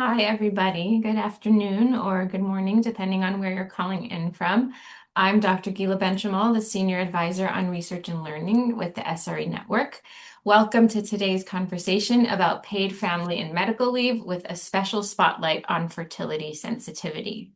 Hi, everybody. Good afternoon or good morning, depending on where you're calling in from. I'm Dr. Guila Benchimol, the Senior Advisor on Research and Learning with the SRE Network. Welcome to today's conversation about paid family and medical leave with a special spotlight on fertility sensitivity.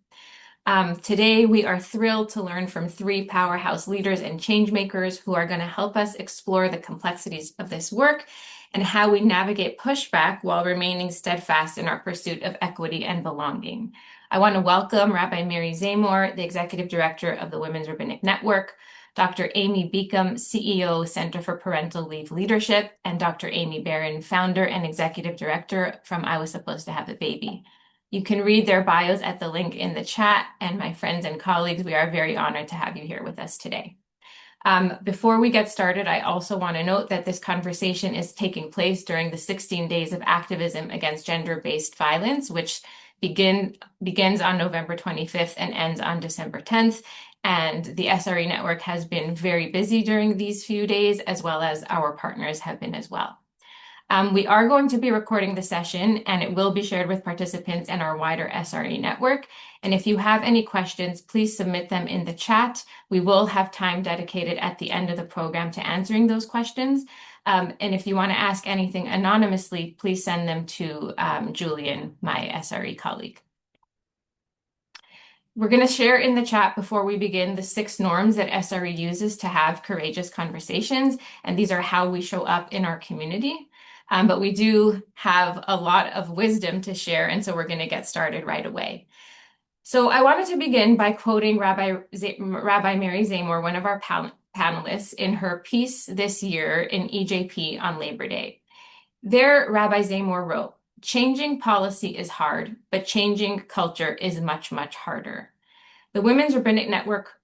Today, we are thrilled to learn from three powerhouse leaders and changemakers who are going to help us explore the complexities of this work and how we navigate pushback while remaining steadfast in our pursuit of equity and belonging. I want to welcome Rabbi Mary Zamore, the Executive Director of the Women's Rabbinic Network, Dr. Aimee Beacom, CEO, Center for Parental Leave Leadership, and Dr. Aimee Barron, Founder and Executive Director from I Was Supposed to Have a Baby. You can read their bios at the link in the chat, and my friends and colleagues, we are very honored to have you here with us today. Before we get started, I also want to note that this conversation is taking place during the 16 days of activism against gender-based violence, which begins on November 25th and ends on December 10th. And the SRE Network has been very busy during these few days, as well as our partners have been as well. We are going to be recording the session, and it will be shared with participants in our wider SRE network. And if you have any questions, please submit them in the chat. We will have time dedicated at the end of the program to answering those questions. And if you want to ask anything anonymously, please send them to Julian, my SRE colleague. We're going to share in the chat before we begin the 6 norms that SRE uses to have courageous conversations. And these are how we show up in our community. But we do have a lot of wisdom to share, and so we're going to get started right away. So I wanted to begin by quoting Rabbi Mary Zamore, one of our panelists, in her piece this year in EJP on Labor Day. There, Rabbi Zamore wrote, "Changing policy is hard, but changing culture is much, much harder." The Women's Rabbinic Network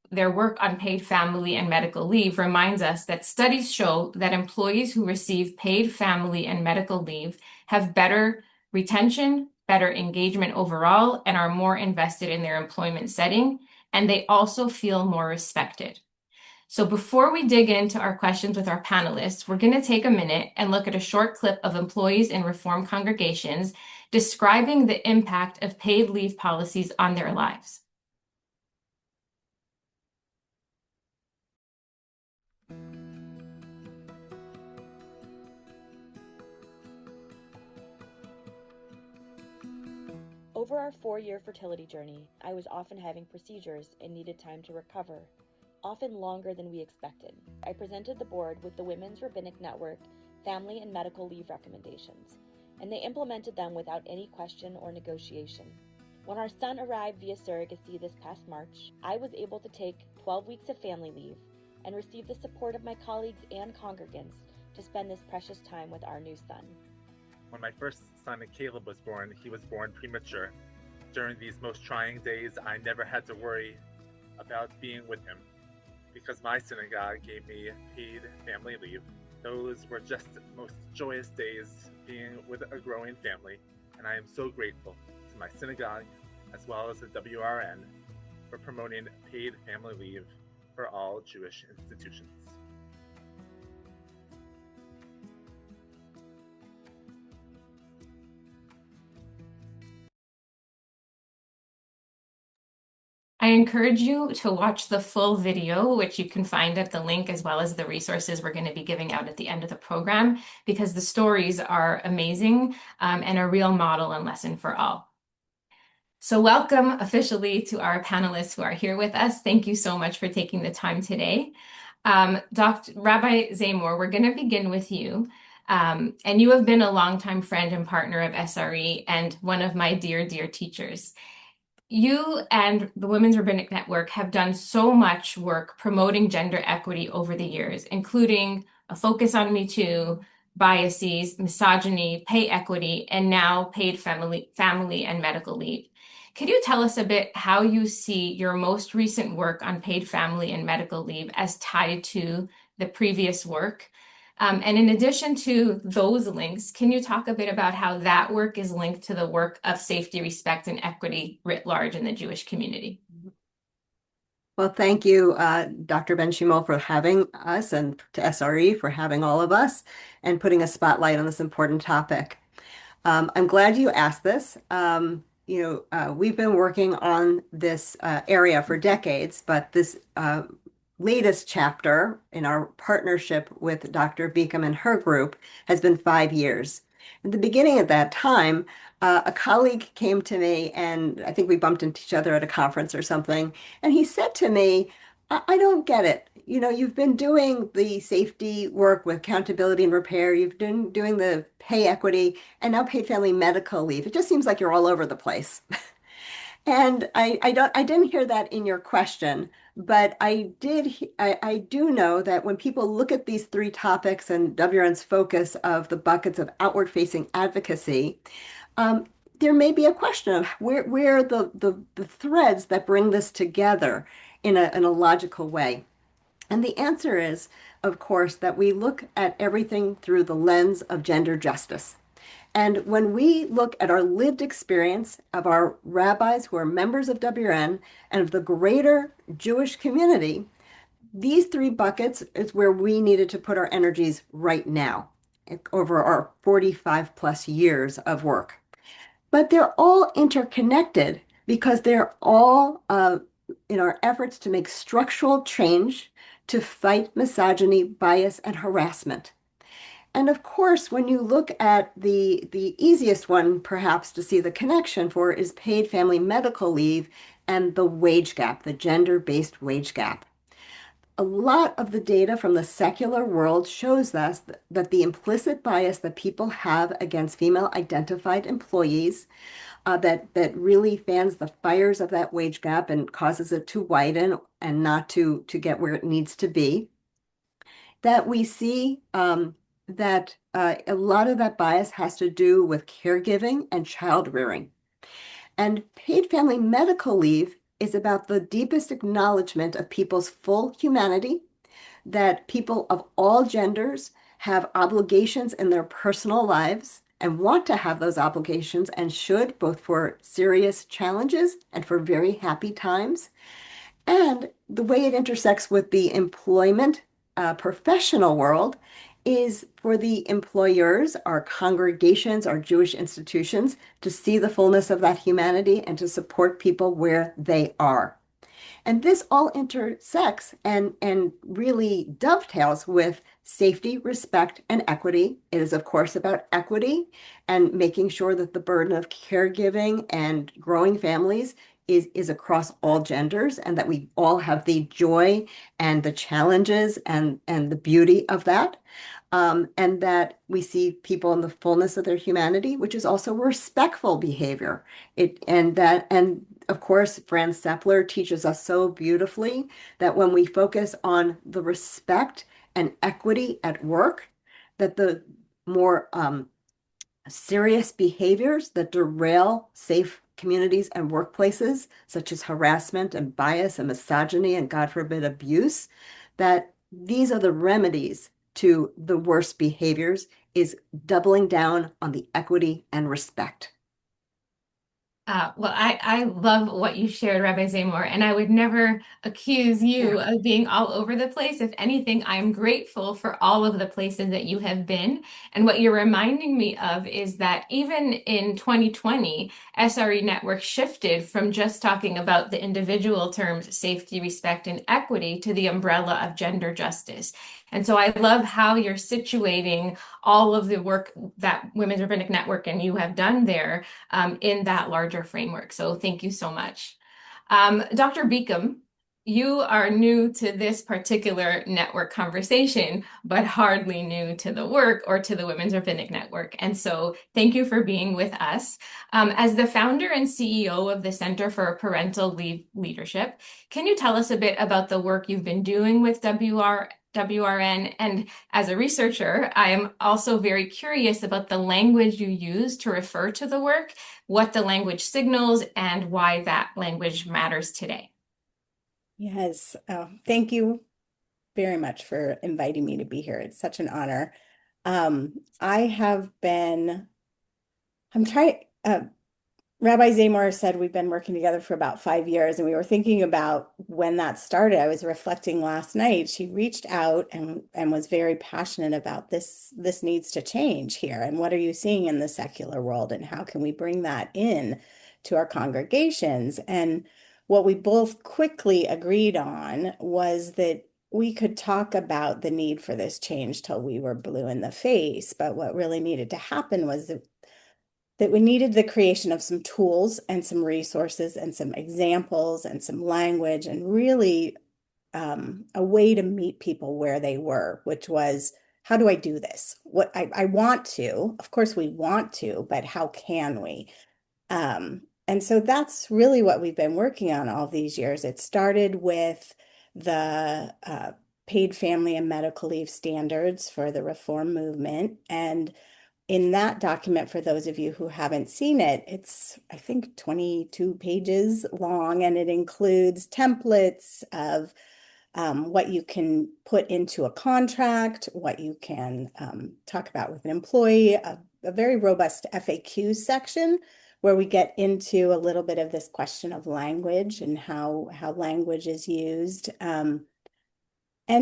their work on paid family and medical leave reminds us that studies show that employees who receive paid family and medical leave have better retention, better engagement overall, and are more invested in their employment setting, and they also feel more respected. So before we dig into our questions with our panelists, we're going to take a minute and look at a short clip of employees in Reform congregations describing the impact of paid leave policies on their lives. Over our 4-year fertility journey, I was often having procedures and needed time to recover, often longer than we expected. I presented the board with the Women's Rabbinic Network family and medical leave recommendations, and they implemented them without any question or negotiation. When our son arrived via surrogacy this past March, I was able to take 12 weeks of family leave and receive the support of my colleagues and congregants to spend this precious time with our new son. When my first son, Caleb, was born, he was born premature. During these most trying days, I never had to worry about being with him because my synagogue gave me paid family leave. Those were just the most joyous days being with a growing family, and I am so grateful to my synagogue as well as the WRN for promoting paid family leave for all Jewish institutions. I encourage you to watch the full video, which you can find at the link as well as the resources we're going to be giving out at the end of the program, because the stories are amazing and a real model and lesson for all. So welcome officially to our panelists who are here with us. Thank you so much for taking the time today. Dr. Rabbi Zamore, we're going to begin with you. And you have been a longtime friend and partner of SRE and one of my dear, dear teachers. You and the Women's Rabbinic Network have done so much work promoting gender equity over the years, including a focus on Me Too, biases, misogyny, pay equity, and now paid family and medical leave. Could you tell us a bit how you see your most recent work on paid family and medical leave as tied to the previous work? And in addition to those links, can you talk a bit about how that work is linked to the work of safety, respect, and equity writ large in the Jewish community? Well, thank you, Dr. Benchimol, for having us, and to SRE for having all of us and putting a spotlight on this important topic. I'm glad you asked this. We've been working on this area for decades, but this latest chapter in our partnership with Dr. Beacom and her group has been 5 years. At the beginning of that time, a colleague came to me, and I think we bumped into each other at a conference or something, and he said to me, I don't get it. You've been doing the safety work with accountability and repair. You've been doing the pay equity and now paid family medical leave. It just seems like you're all over the place. And I didn't hear that in your question, but I do know that when people look at these three topics and WRN's focus of the buckets of outward facing advocacy, um, there may be a question of where the threads that bring this together in a logical way. And the answer is, of course, that we look at everything through the lens of gender justice. And when we look at our lived experience of our rabbis who are members of WRN and of the greater Jewish community, these three buckets is where we needed to put our energies right now over our 45 plus years of work. But they're all interconnected because they're all in our efforts to make structural change to fight misogyny, bias, and harassment. And of course, when you look at the easiest one, perhaps to see the connection for is paid family medical leave and the wage gap, the gender-based wage gap. A lot of the data from the secular world shows us that the implicit bias that people have against female identified employees that really fans the fires of that wage gap and causes it to widen and not to get where it needs to be. That we see that a lot of that bias has to do with caregiving and child rearing. And paid family medical leave is about the deepest acknowledgement of people's full humanity, that people of all genders have obligations in their personal lives and want to have those obligations and should, both for serious challenges and for very happy times. And the way it intersects with the employment professional world is for the employers, our congregations, our Jewish institutions, to see the fullness of that humanity and to support people where they are. And this all intersects and really dovetails with safety, respect, and equity. It is, of course, about equity and making sure that the burden of caregiving and growing families is across all genders and that we all have the joy and the challenges and the beauty of that. And that we see people in the fullness of their humanity, which is also respectful behavior. And of course, Franz Sepler teaches us so beautifully that when we focus on the respect and equity at work, that the more serious behaviors that derail safe communities and workplaces, such as harassment and bias and misogyny and, God forbid, abuse, that these are the remedies to the worst behaviors, is doubling down on the equity and respect. I love what you shared, Rabbi Zamore, and I would never accuse you of being all over the place. If anything, I'm grateful for all of the places that you have been. And what you're reminding me of is that even in 2020, SRE Network shifted from just talking about the individual terms, safety, respect, and equity, to the umbrella of gender justice. And so I love how you're situating all of the work that Women's Rabbinic Network and you have done there in that larger framework. So thank you so much. Dr. Beacom, you are new to this particular network conversation, but hardly new to the work or to the Women's Rabbinic Network. And so thank you for being with us. As the founder and CEO of the Center for Parental Leave Leadership, can you tell us a bit about the work you've been doing with WRN? And as a researcher, I am also very curious about the language you use to refer to the work, what the language signals, and why that language matters today. Yes, thank you very much for inviting me to be here. It's such an honor. I have been, I'm trying, Rabbi Zamore said we've been working together for about 5 years, and we were thinking about when that started. I was reflecting last night. She reached out and was very passionate about this. This needs to change here. And what are you seeing in the secular world, and how can we bring that in to our congregations? And what we both quickly agreed on was that we could talk about the need for this change till we were blue in the face, but what really needed to happen was that we needed the creation of some tools and some resources and some examples and some language and really a way to meet people where they were, which was, how do I do this? What I want to, of course we want to, but how can we? And so that's really what we've been working on all these years. It started with the paid family and medical leave standards for the reform movement. And in that document, for those of you who haven't seen it, it's, I think, 22 pages long, and it includes templates of what you can put into a contract, what you can talk about with an employee, a very robust FAQ section where we get into a little bit of this question of language and how language is used. And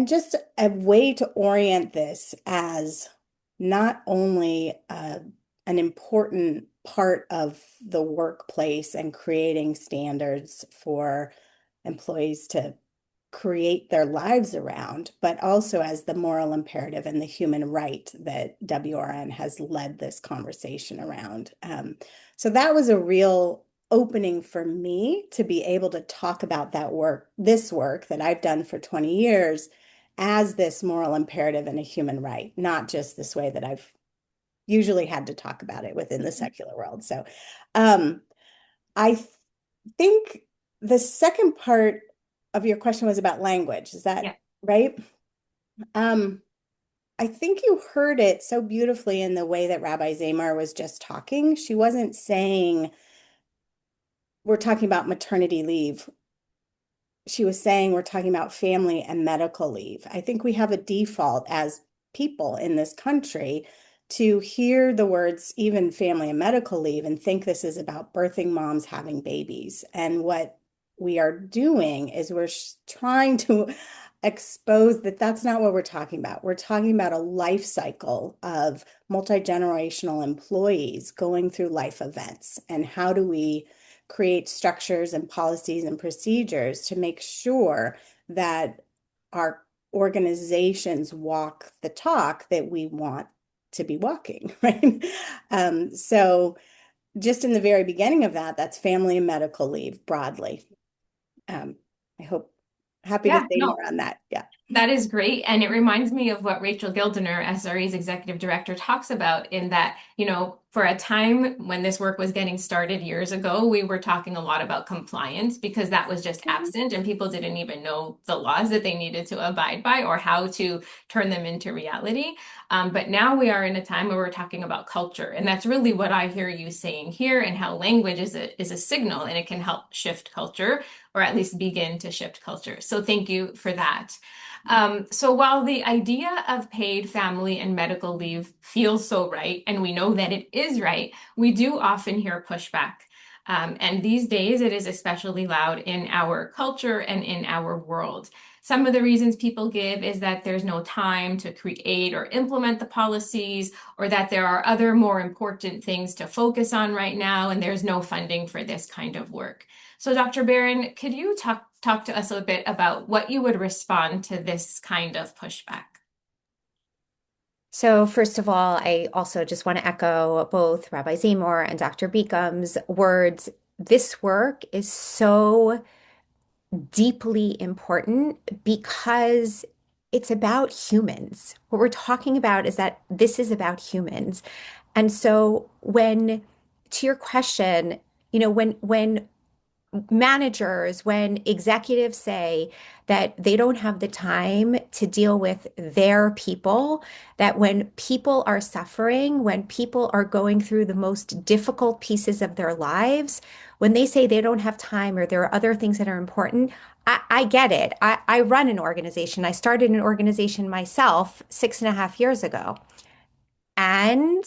just a way to orient this as not only an important part of the workplace and creating standards for employees to create their lives around, but also as the moral imperative and the human right that WRN has led this conversation around. So that was a real opening for me to be able to talk about that work, this work that I've done for 20 years as this moral imperative and a human right, not just this way that I've usually had to talk about it within the secular world. So I think the second part of your question was about language. Is that Yeah. right? I think you heard it so beautifully in the way that Rabbi Zamar was just talking. She wasn't saying we're talking about maternity leave. She was saying we're talking about family and medical leave. I think we have a default as people in this country to hear the words even family and medical leave and think this is about birthing moms having babies. And what we are doing is we're trying to expose that that's not what we're talking about. We're talking about a life cycle of multi-generational employees going through life events, and how do we create structures and policies and procedures to make sure that our organizations walk the talk that we want to be walking, right? So just in the very beginning of that, that's family and medical leave broadly. I hope, happy to Yeah, say no, more on that. Yeah. that is great. And it reminds me of what Rachel Gildener, SRE's executive director, talks about in that, for a time when this work was getting started years ago, we were talking a lot about compliance because that was just absent and people didn't even know the laws that they needed to abide by or how to turn them into reality. But now we are in a time where we're talking about culture. And that's really what I hear you saying here, and how language is a signal and it can help shift culture, or at least begin to shift culture. So thank you for that. So while the idea of paid family and medical leave feels so right, and we know that it is right, we do often hear pushback. And these days, it is especially loud in our culture and in our world. Some of the reasons people give is that there's no time to create or implement the policies, or that there are other more important things to focus on right now, and there's no funding for this kind of work. So, Dr. Barron, could you talk to us a bit about what you would respond to this kind of pushback? So, first of all, I also just want to echo both Rabbi Zamore and Dr. Beacom's words. This work is so deeply important because it's about humans. What we're talking about is that this is about humans. And so, to your question, when managers, when executives say that they don't have the time to deal with their people, that when people are suffering, when people are going through the most difficult pieces of their lives, when they say they don't have time or there are other things that are important, I get it. I run an organization. I started an organization myself 6.5 years ago. And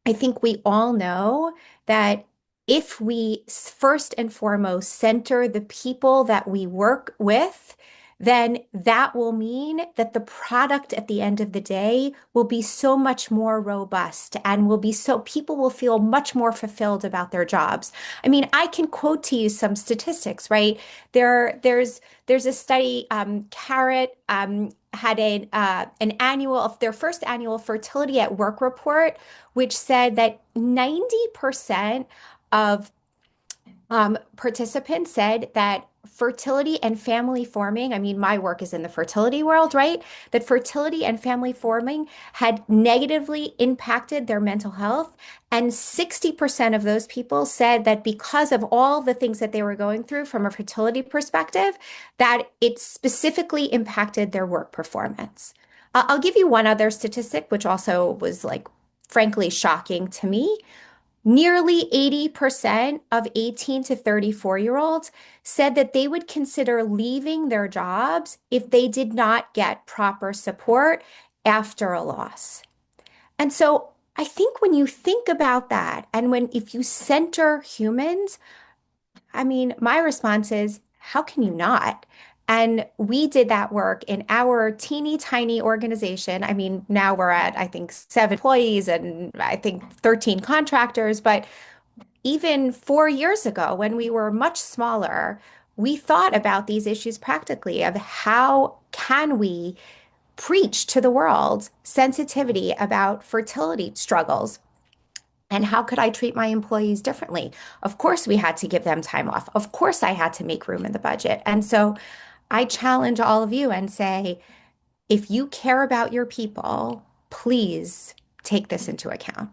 I think we all know that if we first and foremost center the people that we work with, then that will mean that the product at the end of the day will be so much more robust and will be so people will feel much more fulfilled about their jobs. I mean, I can quote to you some statistics, right? There's a study, Carrot had an annual of their first annual fertility at work report, which said that 90% of participants said that fertility and family forming, I mean, my work is in the fertility world, right? That fertility and family forming had negatively impacted their mental health. And 60% of those people said that because of all the things that they were going through from a fertility perspective, that it specifically impacted their work performance. I'll give you one other statistic, which also was like, frankly, shocking to me. Nearly 80% of 18 to 34-year-olds said that they would consider leaving their jobs if they did not get proper support after a loss. And so I think when you think about that, and if you center humans, I mean, my response is, how can you not? And we did that work in our teeny tiny organization. I mean, now we're at, I think, 7 employees and I think 13 contractors. But even 4 years ago, when we were much smaller, we thought about these issues practically of how can we preach to the world sensitivity about fertility struggles. And how could I treat my employees differently? Of course, we had to give them time off. Of course, I had to make room in the budget. And so I challenge all of you and say, if you care about your people, please take this into account.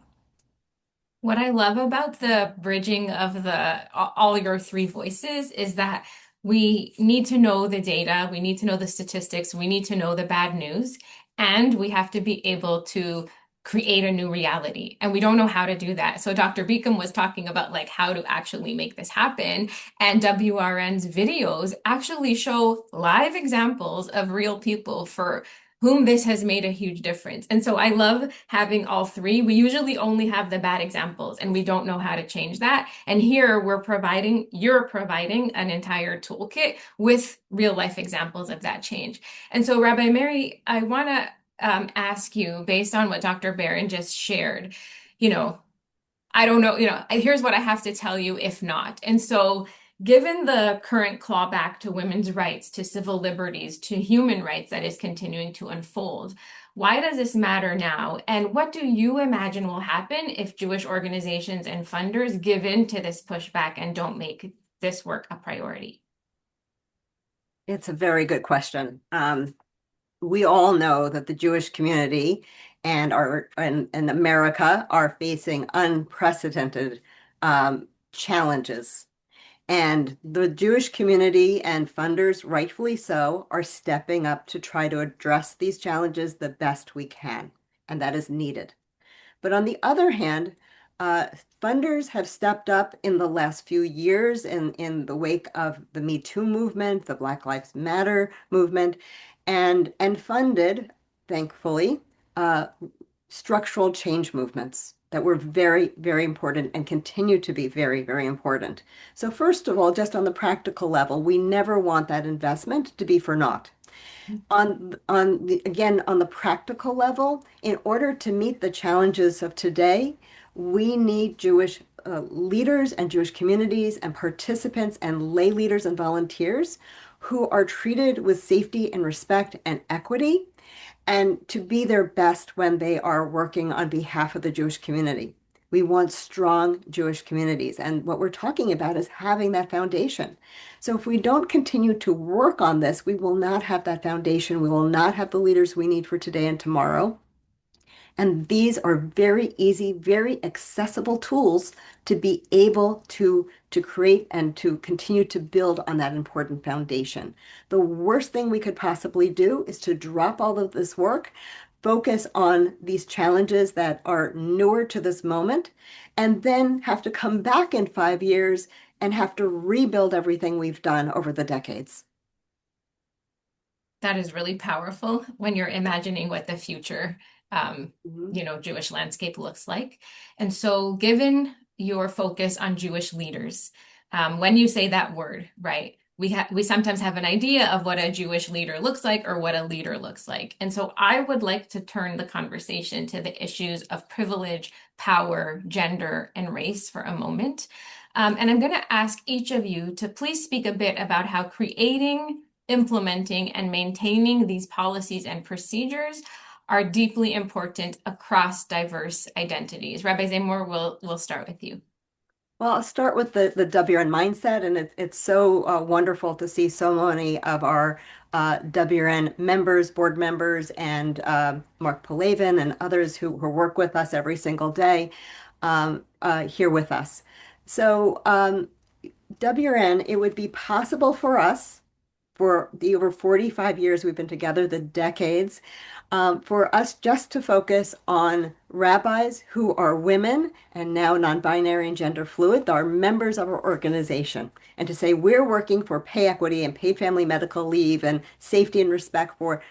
What I love about the bridging of all your three voices is that we need to know the data, we need to know the statistics, we need to know the bad news, and we have to be able to create a new reality. And we don't know how to do that. So Dr. Beacom was talking about like how to actually make this happen. And WRN's videos actually show live examples of real people for whom this has made a huge difference. And so I love having all three. We usually only have the bad examples and we don't know how to change that. And here you're providing an entire toolkit with real life examples of that change. And so Rabbi Mary, I want to ask you, based on what Dr. Barron just shared, you know, I don't know, here's what I have to tell you if not. And so, given the current clawback to women's rights, to civil liberties, to human rights that is continuing to unfold, why does this matter now? And what do you imagine will happen if Jewish organizations and funders give in to this pushback and don't make this work a priority? It's a very good question. We all know that the Jewish community and America are facing unprecedented challenges. And the Jewish community and funders, rightfully so, are stepping up to try to address these challenges the best we can. And that is needed. But on the other hand, funders have stepped up in the last few years in the wake of the Me Too movement, the Black Lives Matter movement, and funded, thankfully, structural change movements that were very, very important and continue to be very, very important. So first of all, just on the practical level, we never want that investment to be for naught. Again, on the practical level, in order to meet the challenges of today, we need Jewish leaders and Jewish communities and participants and lay leaders and volunteers who are treated with safety and respect and equity, and to be their best when they are working on behalf of the Jewish community. We want strong Jewish communities. And what we're talking about is having that foundation. So if we don't continue to work on this, we will not have that foundation. We will not have the leaders we need for today and tomorrow. And these are very easy, very accessible tools to be able to create and to continue to build on that important foundation. The worst thing we could possibly do is to drop all of this work, focus on these challenges that are newer to this moment, and then have to come back in 5 years and have to rebuild everything we've done over the decades. That is really powerful when you're imagining what the future Jewish landscape looks like. And so given your focus on Jewish leaders. When you say that word, right? We sometimes have an idea of what a Jewish leader looks like or what a leader looks like. And so I would like to turn the conversation to the issues of privilege, power, gender, and race for a moment. And I'm going to ask each of you to please speak a bit about how creating, implementing, and maintaining these policies and procedures are deeply important across diverse identities. Rabbi Zamore, we'll start with you. Well, I'll start with the WRN mindset, and it's so wonderful to see so many of our WRN members, board members, and Mark Palavin and others who work with us every single day here with us. So WRN, it would be possible for us for the over 45 years we've been together, the decades, for us just to focus on rabbis who are women and now non-binary and gender fluid, are members of our organization, and to say we're working for pay equity and paid family medical leave and safety and respect for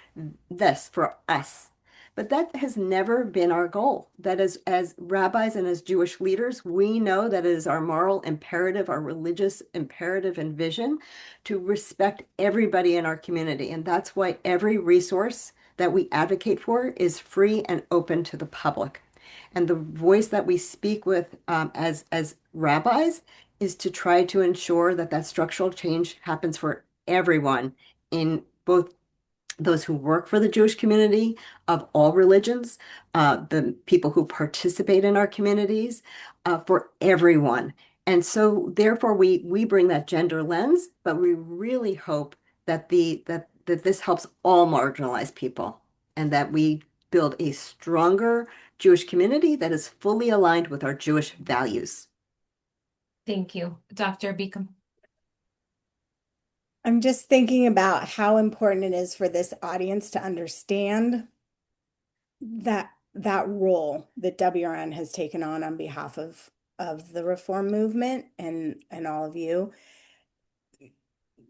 this, for us. But that has never been our goal. That is, as rabbis and as Jewish leaders, we know that it is our moral imperative, our religious imperative and vision to respect everybody in our community. And that's why every resource that we advocate for is free and open to the public. And the voice that we speak with as rabbis is to try to ensure that that structural change happens for everyone in both those who work for the Jewish community of all religions, the people who participate in our communities, for everyone. And so therefore we bring that gender lens, but we really hope that that this helps all marginalized people and that we build a stronger Jewish community that is fully aligned with our Jewish values. Thank you. Dr. Beacom. I'm just thinking about how important it is for this audience to understand that role that WRN has taken on behalf of the reform movement and all of you.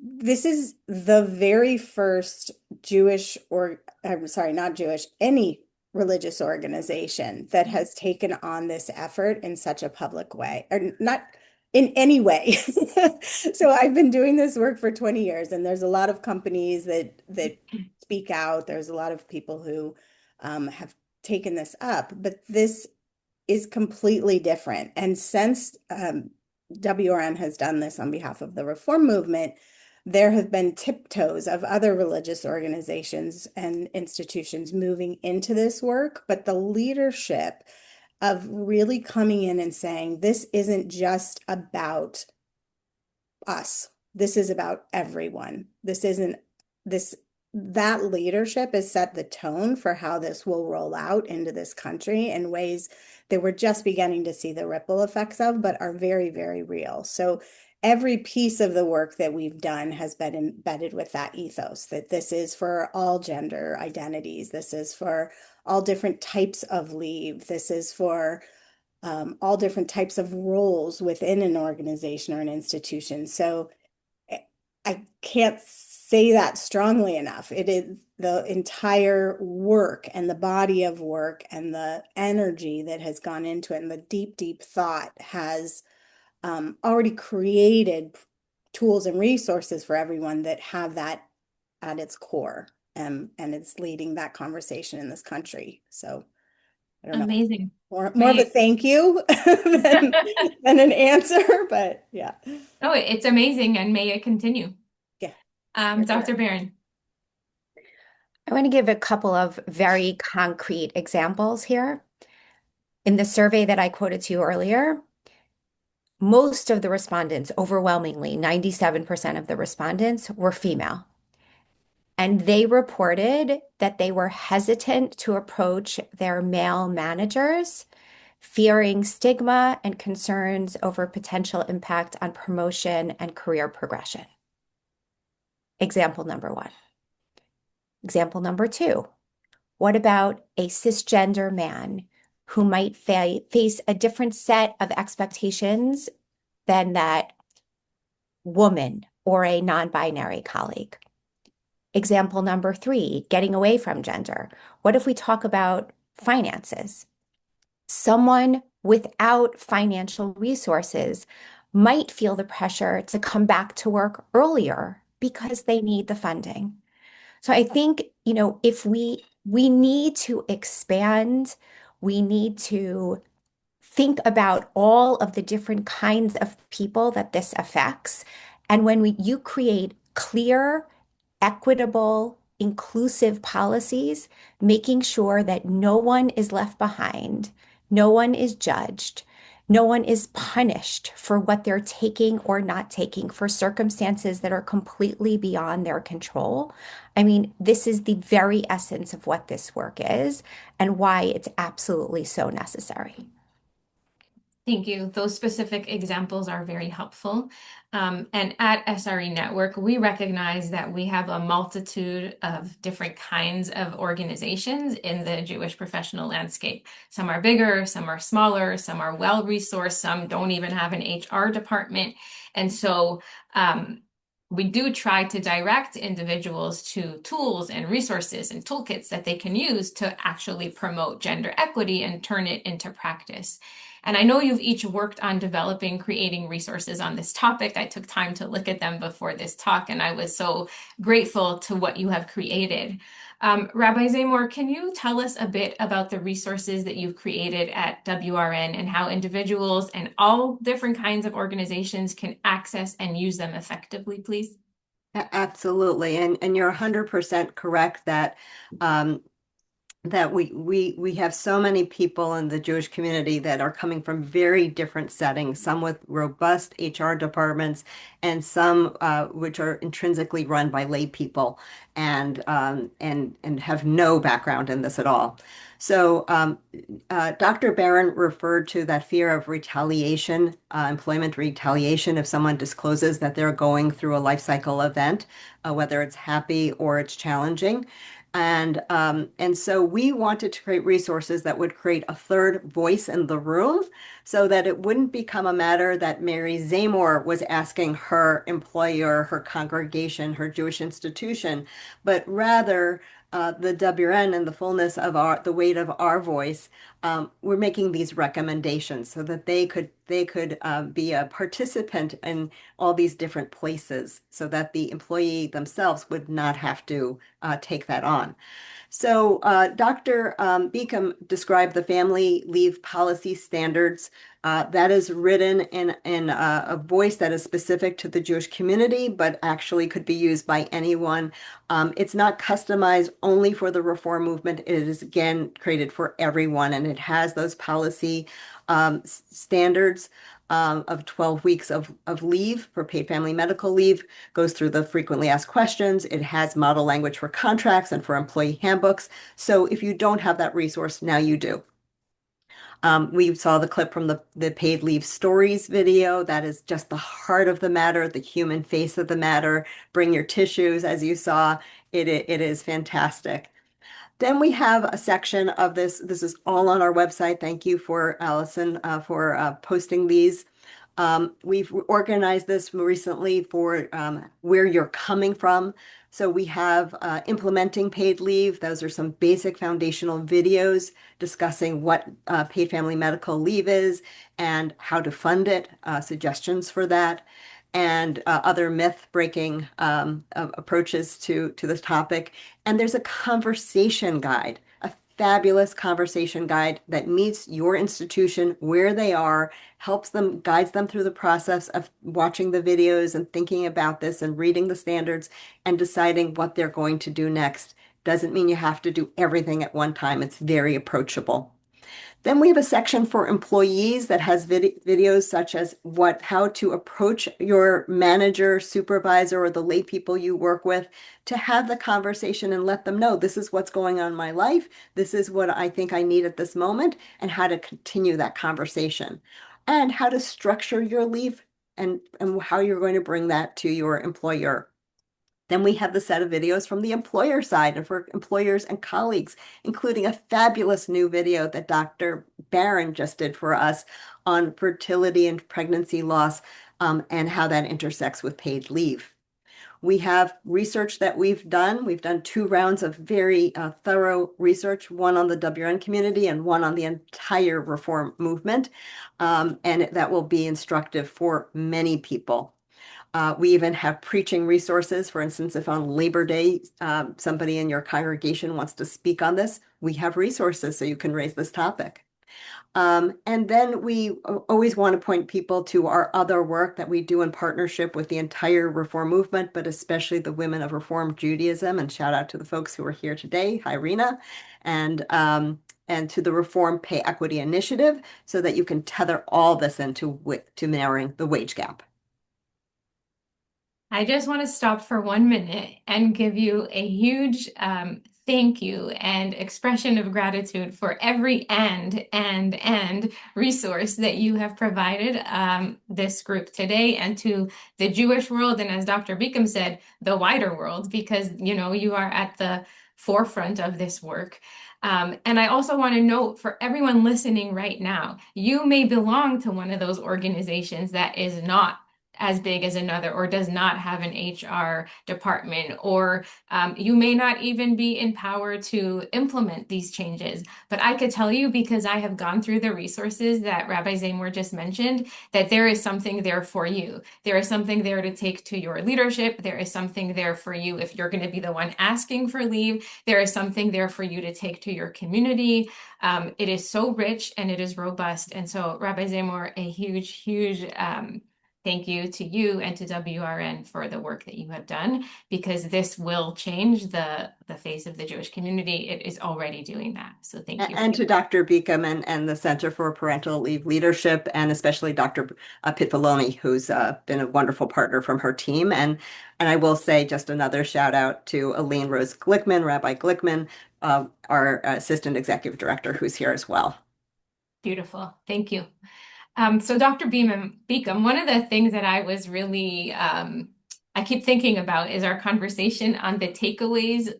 This is the very first Jewish, or I'm sorry, not Jewish, any religious organization that has taken on this effort in such a public way, or not in any way. So I've been doing this work for 20 years, and there's a lot of companies that speak out. There's a lot of people who have taken this up, but this is completely different. And since WRN has done this on behalf of the reform movement, there have been tiptoes of other religious organizations and institutions moving into this work, but the leadership of really coming in and saying, this isn't just about us. This is about everyone. That leadership has set the tone for how this will roll out into this country in ways that we're just beginning to see the ripple effects of, but are very, very real. So every piece of the work that we've done has been embedded with that ethos, that this is for all gender identities. This is for all different types of leave. This is for all different types of roles within an organization or an institution. So I can't say that strongly enough. It is the entire work and the body of work and the energy that has gone into it and the deep, deep thought has already created tools and resources for everyone that have that at its core. And it's leading that conversation in this country. So I don't know. Amazing. More of a thank you than an answer, but yeah. Oh, it's amazing, and may it continue. Yeah. Dr. Barron. I want to give a couple of very concrete examples here. In the survey that I quoted to you earlier, most of the respondents, overwhelmingly, 97% of the respondents were female. And they reported that they were hesitant to approach their male managers, fearing stigma and concerns over potential impact on promotion and career progression. Example number one. Example number two. What about a cisgender man who might face a different set of expectations than that woman or a non-binary colleague? Example number three, getting away from gender. What if we talk about finances? Someone without financial resources might feel the pressure to come back to work earlier because they need the funding. So I think, if we need to expand, we need to think about all of the different kinds of people that this affects. And when you create clear, equitable, inclusive policies, making sure that no one is left behind, no one is judged, no one is punished for what they're taking or not taking for circumstances that are completely beyond their control. I mean, this is the very essence of what this work is and why it's absolutely so necessary. Thank you. Those specific examples are very helpful. And at SRE Network, we recognize that we have a multitude of different kinds of organizations in the Jewish professional landscape. Some are bigger, some are smaller, some are well-resourced, some don't even have an HR department. And so we do try to direct individuals to tools and resources and toolkits that they can use to actually promote gender equity and turn it into practice. And I know you've each worked on developing, creating resources on this topic. I took time to look at them before this talk, and I was so grateful to what you have created. Rabbi Zamore, can you tell us a bit about the resources that you've created at WRN and how individuals and all different kinds of organizations can access and use them effectively, please? Absolutely. And you're 100% correct that that we have so many people in the Jewish community that are coming from very different settings, some with robust HR departments and some which are intrinsically run by lay people and have no background in this at all. So Dr. Barron referred to that fear of retaliation, employment retaliation, if someone discloses that they're going through a life cycle event, whether it's happy or it's challenging. And so we wanted to create resources that would create a third voice in the room so that it wouldn't become a matter that Mary Zamore was asking her employer, her congregation, her Jewish institution, but rather the WN and the fullness of the weight of our voice, we're making these recommendations so that they could be a participant in all these different places so that the employee themselves would not have to take that on. So Dr. Beacom described the family leave policy standards that is written in a voice that is specific to the Jewish community, but actually could be used by anyone. It's not customized only for the reform movement. It is, again, created for everyone, and it has those policy standards of 12 weeks of leave for paid family medical leave, goes through the frequently asked questions. It has model language for contracts and for employee handbooks. So if you don't have that resource, now you do. We saw the clip from the paid leave stories video. That is just the heart of the matter, the human face of the matter. Bring your tissues, as you saw. It is fantastic. Then we have a section of this. This is all on our website. Thank you for Allison for posting these. We've organized this recently for where you're coming from. So we have implementing paid leave. Those are some basic foundational videos discussing what paid family medical leave is and how to fund it, suggestions for that, and other myth-breaking approaches to this topic. And there's a conversation guide, a fabulous conversation guide that meets your institution where they are, helps them, guides them through the process of watching the videos and thinking about this and reading the standards and deciding what they're going to do next. Doesn't mean you have to do everything at one time. It's very approachable. Then we have a section for employees that has videos such as how to approach your manager, supervisor, or the lay people you work with to have the conversation and let them know this is what's going on in my life. This is what I think I need at this moment, and how to continue that conversation, and how to structure your leave and how you're going to bring that to your employer. Then we have the set of videos from the employer side and for employers and colleagues, including a fabulous new video that Dr. Barron just did for us on fertility and pregnancy loss and how that intersects with paid leave. We have research that we've done. We've done 2 rounds of very thorough research, one on the WN community and one on the entire reform movement. And that will be instructive for many people. We even have preaching resources. For instance, if on Labor Day, somebody in your congregation wants to speak on this, we have resources so you can raise this topic. And then we always want to point people to our other work that we do in partnership with the entire Reform movement, but especially the Women of Reform Judaism. And shout out to the folks who are here today. Hi, Rena. And to the Reform Pay Equity Initiative, so that you can tether all this into to narrowing the wage gap. I just want to stop for 1 minute and give you a huge thank you and expression of gratitude for every and resource that you have provided this group today, and to the Jewish world, and as Dr. Beacom said, the wider world, because you are at the forefront of this work. And I also want to note for everyone listening right now, you may belong to one of those organizations that is not as big as another, or does not have an HR department, or you may not even be empowered to implement these changes. But I could tell you, because I have gone through the resources that Rabbi Zamore just mentioned, that there is something there for you. There is something there to take to your leadership. There is something there for you if you're going to be the one asking for leave. There is something there for you to take to your community. It is so rich and it is robust. And so, Rabbi Zamore, a huge thank you to you and to WRN for the work that you have done, because this will change the face of the Jewish community. It is already doing that. So thank you. And to Dr. Beacom and the Center for Parental Leave Leadership, and especially Dr. Pitfaloni, who's been a wonderful partner from her team. And I will say just another shout out to Aline Rose Glickman, Rabbi Glickman, our Assistant Executive Director, who's here as well. Beautiful. Thank you. So Dr. Beacom, one of the things that I was really, I keep thinking about is our conversation on the takeaways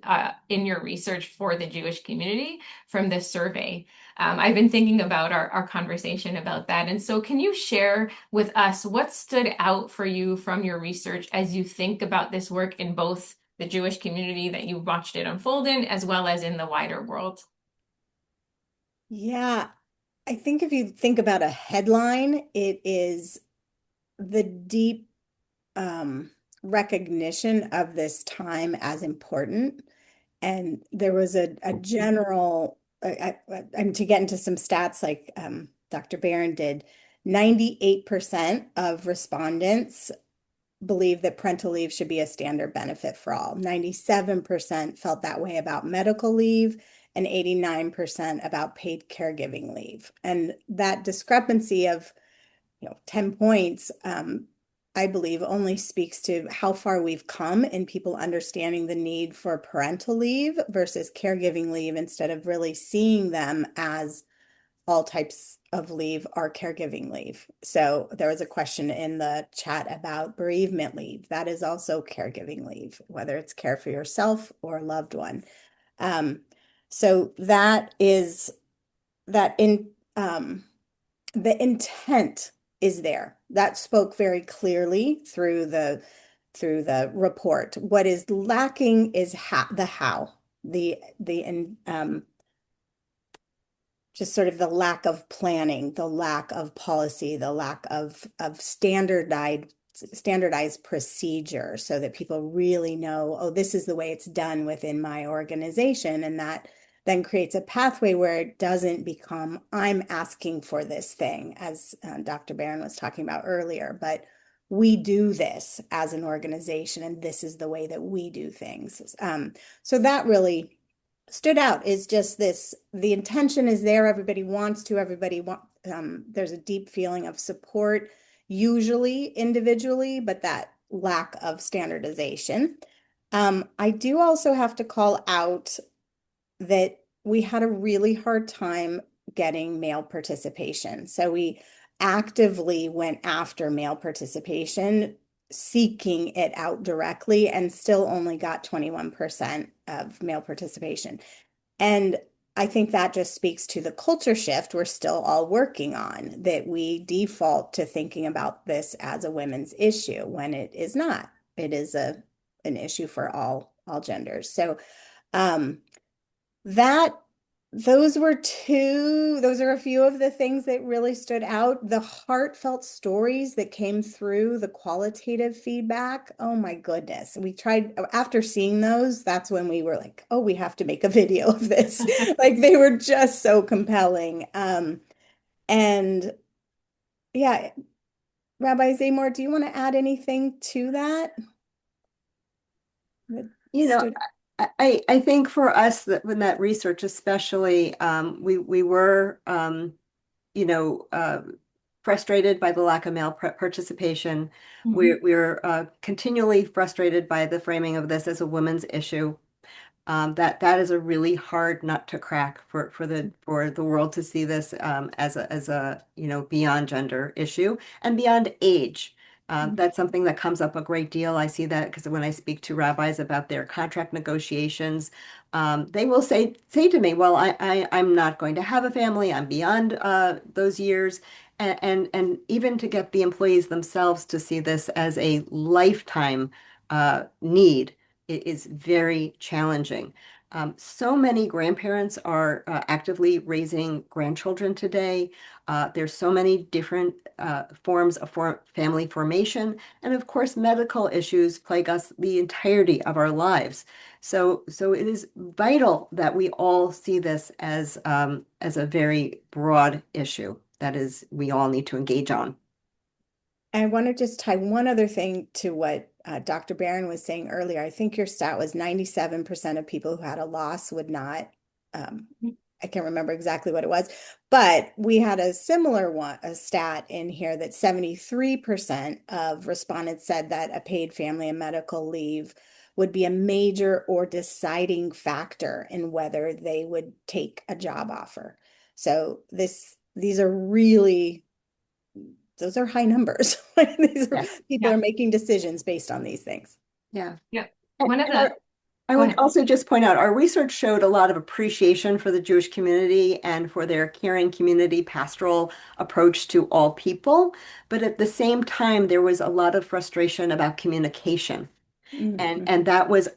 in your research for the Jewish community from this survey. I've been thinking about our conversation about that. And so can you share with us what stood out for you from your research as you think about this work in both the Jewish community that you watched it unfold in, as well as in the wider world? Yeah, I think if you think about a headline, it is the deep recognition of this time as important. And there was a general, to get into some stats like Dr. Barron did, 98% of respondents believe that parental leave should be a standard benefit for all. 97% felt that way about medical leave, and 89% about paid caregiving leave. And that discrepancy of 10 points, I believe, only speaks to how far we've come in people understanding the need for parental leave versus caregiving leave, instead of really seeing them as all types of leave are caregiving leave. So there was a question in the chat about bereavement leave. That is also caregiving leave, whether it's care for yourself or a loved one. So that is that the intent is there. That spoke very clearly through the report. What is lacking is the how, just sort of the lack of planning, the lack of policy, the lack of standardized procedure, so that people really know, oh, this is the way it's done within my organization. And that then creates a pathway where it doesn't become, I'm asking for this thing, as Dr. Barron was talking about earlier, but we do this as an organization, and this is the way that we do things. So that really stood out, is just this, the intention is there, everybody wants to, there's a deep feeling of support, usually individually, but that lack of standardization. I do also have to call out that we had a really hard time getting male participation. So we actively went after male participation, seeking it out directly, and still only got 21% of male participation. And I think that just speaks to the culture shift we're still all working on, that we default to thinking about this as a women's issue when it is not. It is a an issue for all genders. So um, that those are a few of the things that really stood out. The heartfelt stories that came through, the qualitative feedback. Oh my goodness. We tried after seeing those, that's when we were like, oh, we have to make a video of this. Like they were just so compelling. And yeah, Rabbi Zamore, do you want to add anything to that? That You know, stood I think for us that when that research, especially, we were you know, frustrated by the lack of male participation. Mhm. We're continually frustrated by the framing of this as a women's issue. That is a really hard nut to crack for the world to see this as a beyond gender issue and beyond age. That's something that comes up a great deal. I see that because when I speak to rabbis about their contract negotiations, they will say to me, "Well, I'm not going to have a family. I'm beyond those years." And even to get the employees themselves to see this as a lifetime need, it is very challenging. So many grandparents are actively raising grandchildren today. There's so many different forms of family formation. And of course, medical issues plague us the entirety of our lives. So it is vital that we all see this as a very broad issue that is we all need to engage on. I want to just tie one other thing to what Dr. Barron was saying earlier. I think your stat was 97% of people who had a loss would not. Um, I can't remember exactly what it was, but we had a similar one, a stat in here that 73% of respondents said that a paid family and medical leave would be a major or deciding factor in whether they would take a job offer. So these are really those are high numbers. These are Yeah. people Yeah. are making decisions based on these things. Yeah. Yeah. And, One of and the, I go would ahead. also just point out our research showed a lot of appreciation for the Jewish community and for their caring community pastoral approach to all people. But at the same time, there was a lot of frustration about communication. And Mhm. that was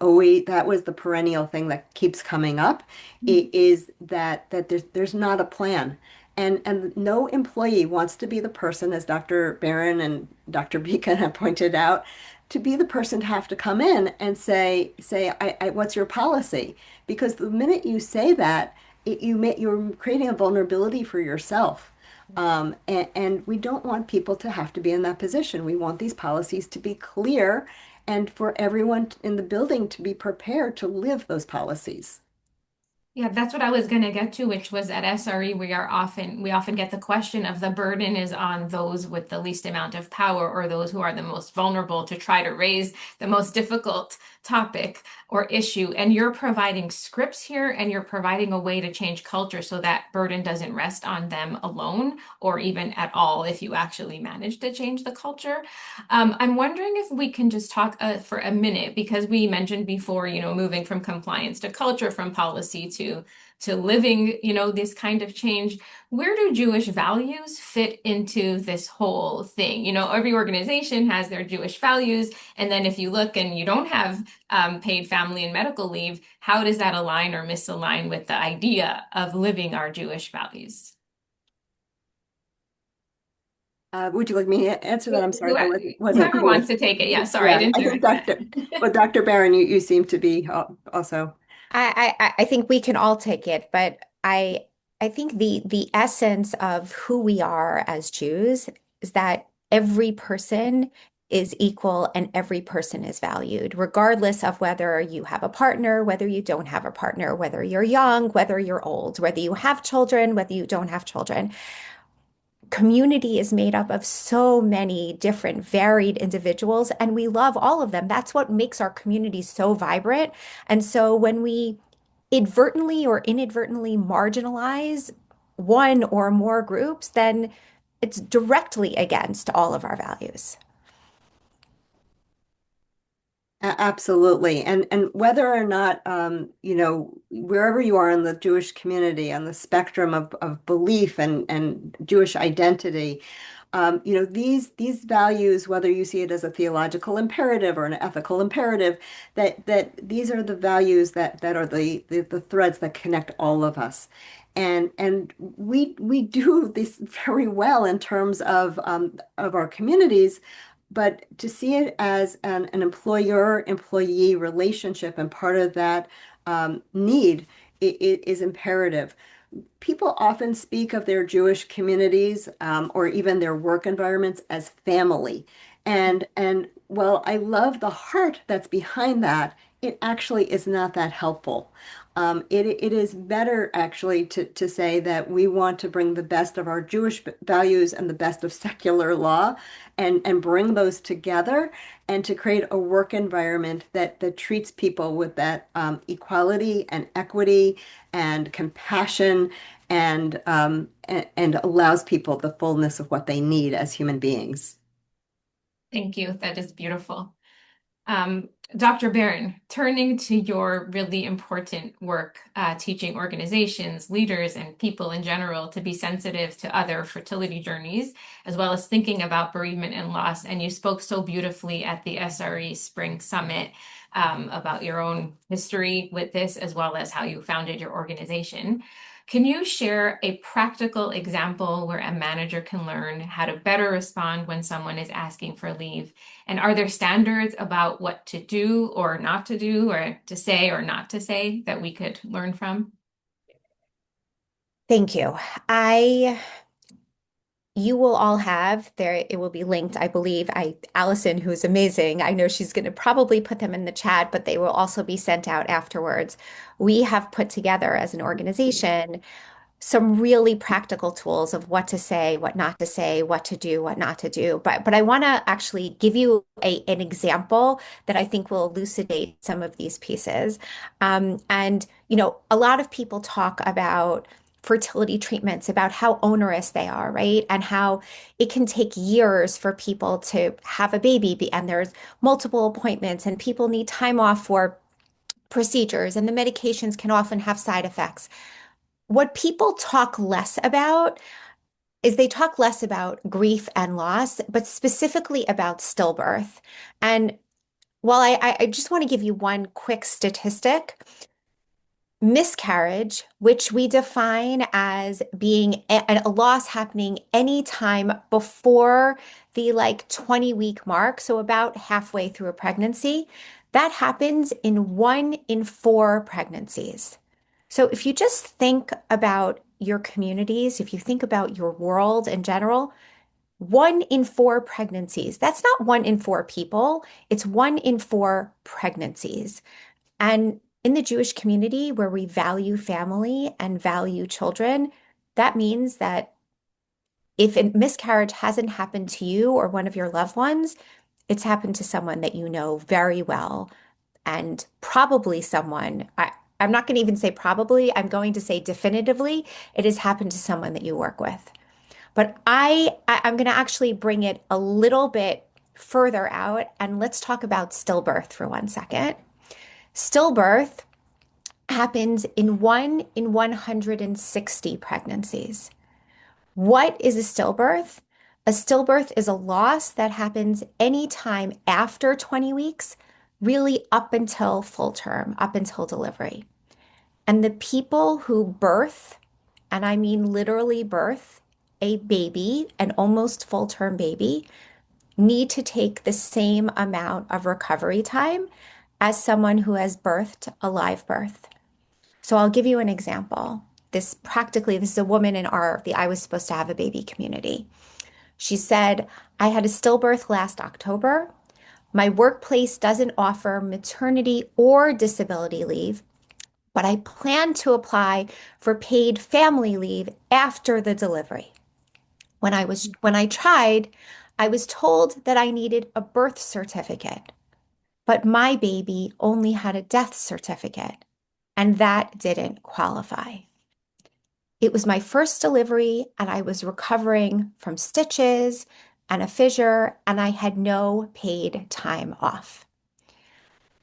the perennial thing that keeps coming up. It is that there's not a plan. And no employee wants to be the person, as Dr. Barron and Dr. Beacon have pointed out, to be the person to have to come in and say, what's your policy? Because the minute you say that, you're creating a vulnerability for yourself. And we don't want people to have to be in that position. We want these policies to be clear and for everyone in the building to be prepared to live those policies. Yeah, that's what I was going to get to, which was at SRE, we often get the question of the burden is on those with the least amount of power or those who are the most vulnerable to try to raise the most difficult topic or issue. And you're providing scripts here and you're providing a way to change culture so that burden doesn't rest on them alone or even at all if you actually manage to change the culture. I'm wondering if we can just talk for a minute because we mentioned before, moving from compliance to culture, from policy to living, this kind of change. Where do Jewish values fit into this whole thing? Every organization has their Jewish values, and then if you look and you don't have paid family and medical leave, how does that align or misalign with the idea of living our Jewish values? Would you like me to answer that? I'm sorry, I wasn't Whoever clear. wants to take it. Yeah, sorry, I Yeah, didn't I do think it. Dr. Barron, you seem to be also. I think we can all take it, but I think the essence of who we are as Jews is that every person is equal and every person is valued, regardless of whether you have a partner, whether you don't have a partner, whether you're young, whether you're old, whether you have children, whether you don't have children. Community is made up of so many different varied individuals, and we love all of them. That's what makes our community so vibrant. And so when we inadvertently or inadvertently marginalize one or more groups, then it's directly against all of our values. Absolutely. And whether or not wherever you are in the Jewish community, on the spectrum of belief and Jewish identity, these values, whether you see it as a theological imperative or an ethical imperative, that these are the values that are the threads that connect all of us. And we do this very well in terms of our communities, but to see it as an employer-employee relationship and part of that need it is imperative. People often speak of their Jewish communities or even their work environments as family. And while I love the heart that's behind that, it actually is not that helpful. It is better actually to say that we want to bring the best of our Jewish values and the best of secular law and bring those together and to create a work environment that treats people with that equality and equity and compassion and allows people the fullness of what they need as human beings. Thank you. That is beautiful. Dr. Barron, turning to your really important work, teaching organizations, leaders, and people in general to be sensitive to other fertility journeys, as well as thinking about bereavement and loss. And you spoke so beautifully at the SRE Spring Summit about your own history with this, as well as how you founded your organization. Can you share a practical example where a manager can learn how to better respond when someone is asking for leave? And are there standards about what to do or not to do, or to say or not to say that we could learn from? Thank you. You will all have there, it will be linked, I believe. Allison, who's amazing, I know she's going to probably put them in the chat, but they will also be sent out afterwards. We have put together as an organization some really practical tools of what to say, what not to say, what to do, what not to do. But I want to actually give you an example that I think will elucidate some of these pieces. And a lot of people talk about fertility treatments, about how onerous they are, right? And how it can take years for people to have a baby, and there's multiple appointments, and people need time off for procedures, and the medications can often have side effects. What people talk less about is they talk less about grief and loss, but specifically about stillbirth. And while I just want to give you one quick statistic, miscarriage, which we define as being a loss happening anytime before the 20-week mark, so about halfway through a pregnancy, that happens in 1 in 4 pregnancies. So if you just think about your communities, if you think about your world in general, 1 in 4 pregnancies, that's not 1 in 4 people, it's 1 in 4 pregnancies. And in the Jewish community where we value family and value children, that means that if a miscarriage hasn't happened to you or one of your loved ones, it's happened to someone that you know very well, and probably someone, I'm not going to even say probably, I'm going to say definitively, it has happened to someone that you work with. But I'm going to actually bring it a little bit further out, and let's talk about stillbirth for 1 second. Stillbirth happens in 1 in 160 pregnancies. What is a stillbirth? A stillbirth is a loss that happens anytime after 20 weeks, really up until full term, up until delivery. And the people who birth, and I mean literally birth, a baby, an almost full term baby, need to take the same amount of recovery time as someone who has birthed a live birth. So I'll give you an example. This is a woman in the I was supposed to have a baby community. She said, I had a stillbirth last October. My workplace doesn't offer maternity or disability leave, but I plan to apply for paid family leave after the delivery. When I tried, I was told that I needed a birth certificate, but my baby only had a death certificate, and that didn't qualify. It was my first delivery, and I was recovering from stitches and a fissure, and I had no paid time off.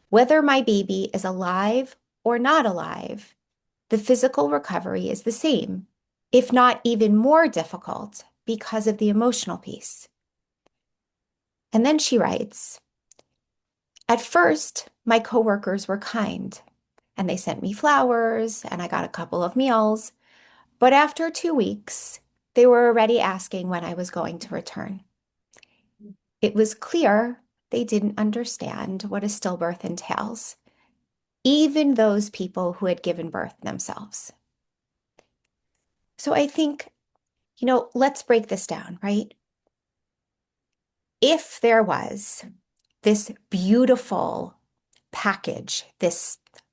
Whether my baby is alive or not alive, the physical recovery is the same, if not even more difficult, because of the emotional piece. And then she writes, at first, my coworkers were kind and they sent me flowers and I got a couple of meals. But after 2 weeks, they were already asking when I was going to return. It was clear they didn't understand what a stillbirth entails, even those people who had given birth themselves. So I think, let's break this down, right? If there was this beautiful package,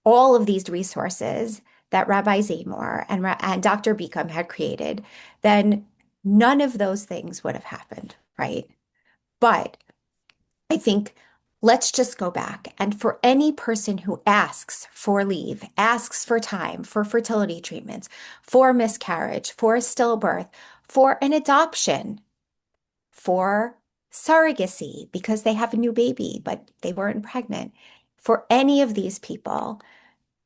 all of these resources that Rabbi Zamore and Dr. Beacom had created, then none of those things would have happened, right? But I think let's just go back. And for any person who asks for leave, asks for time, for fertility treatments, for miscarriage, for a stillbirth, for an adoption, for surrogacy because they have a new baby, but they weren't pregnant. For any of these people,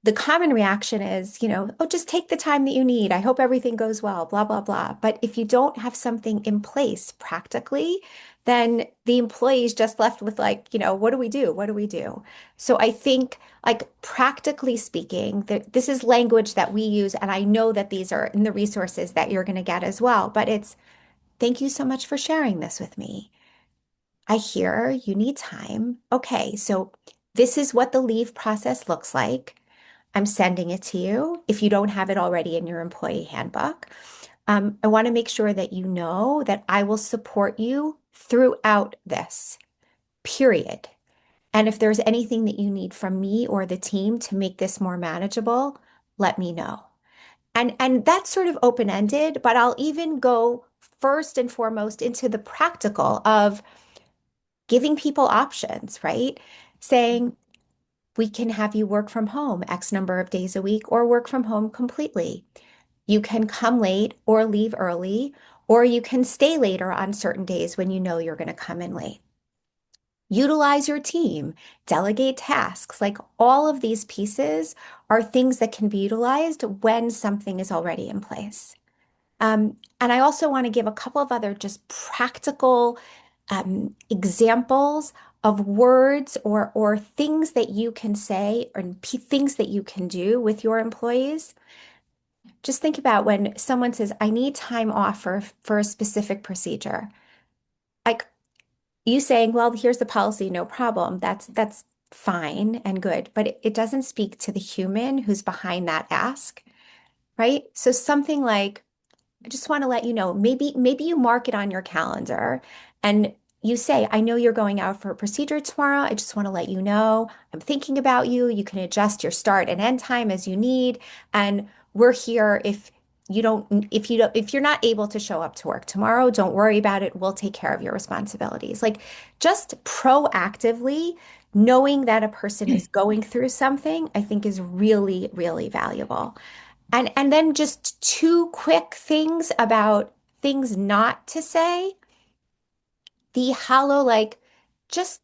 the common reaction is, oh, just take the time that you need. I hope everything goes well, blah, blah, blah. But if you don't have something in place practically, then the employee is just left with like, what do we do? What do we do? So I think like practically speaking, this is language that we use, and I know that these are in the resources that you're going to get as well, but it's thank you so much for sharing this with me. I hear you need time. Okay, so this is what the leave process looks like. I'm sending it to you if you don't have it already in your employee handbook. I want to make sure that you know that I will support you throughout this, period. And if there's anything that you need from me or the team to make this more manageable, let me know. And that's sort of open-ended, but I'll even go first and foremost into the practical of giving people options, right? Saying, we can have you work from home X number of days a week or work from home completely. You can come late or leave early, or you can stay later on certain days when you know you're going to come in late. Utilize your team, delegate tasks. Like all of these pieces are things that can be utilized when something is already in place. And I also want to give a couple of other just practical examples of words or things that you can say or things that you can do with your employees. Just think about when someone says, I need time off for a specific procedure. Like you saying, well, here's the policy, no problem. That's fine and good, but it doesn't speak to the human who's behind that ask, right? So something like, I just want to let you know, maybe you mark it on your calendar and you say, I know you're going out for a procedure tomorrow. I just want to let you know I'm thinking about you. You can adjust your start and end time as you need. And we're here if you're not able to show up to work tomorrow, don't worry about it. We'll take care of your responsibilities. Like just proactively knowing that a person is going through something, I think is really, really valuable. And then just two quick things about things not to say. The hollow, like, just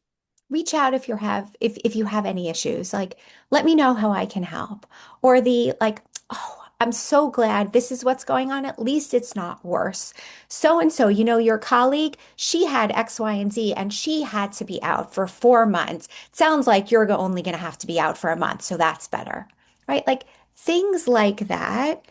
reach out if you have any issues. Like, let me know how I can help. Or the like, oh, I'm so glad this is what's going on. At least it's not worse. So and so, your colleague, she had X, Y, and Z, and she had to be out for 4 months. Sounds like you're only going to have to be out for a month, so that's better, right? Like things like that.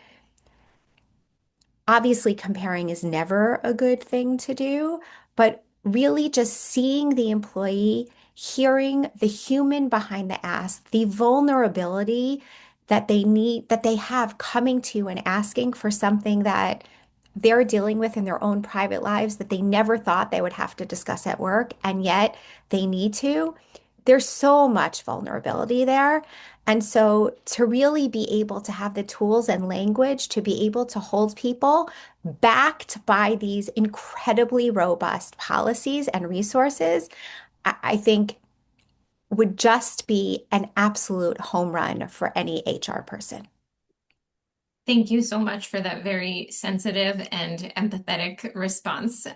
Obviously, comparing is never a good thing to do, but really just seeing the employee, hearing the human behind the ask, the vulnerability that they have coming to you and asking for something that they're dealing with in their own private lives that they never thought they would have to discuss at work, and yet they need to. There's so much vulnerability there. And so to really be able to have the tools and language to be able to hold people backed by these incredibly robust policies and resources, I think would just be an absolute home run for any HR person. Thank you so much for that very sensitive and empathetic response.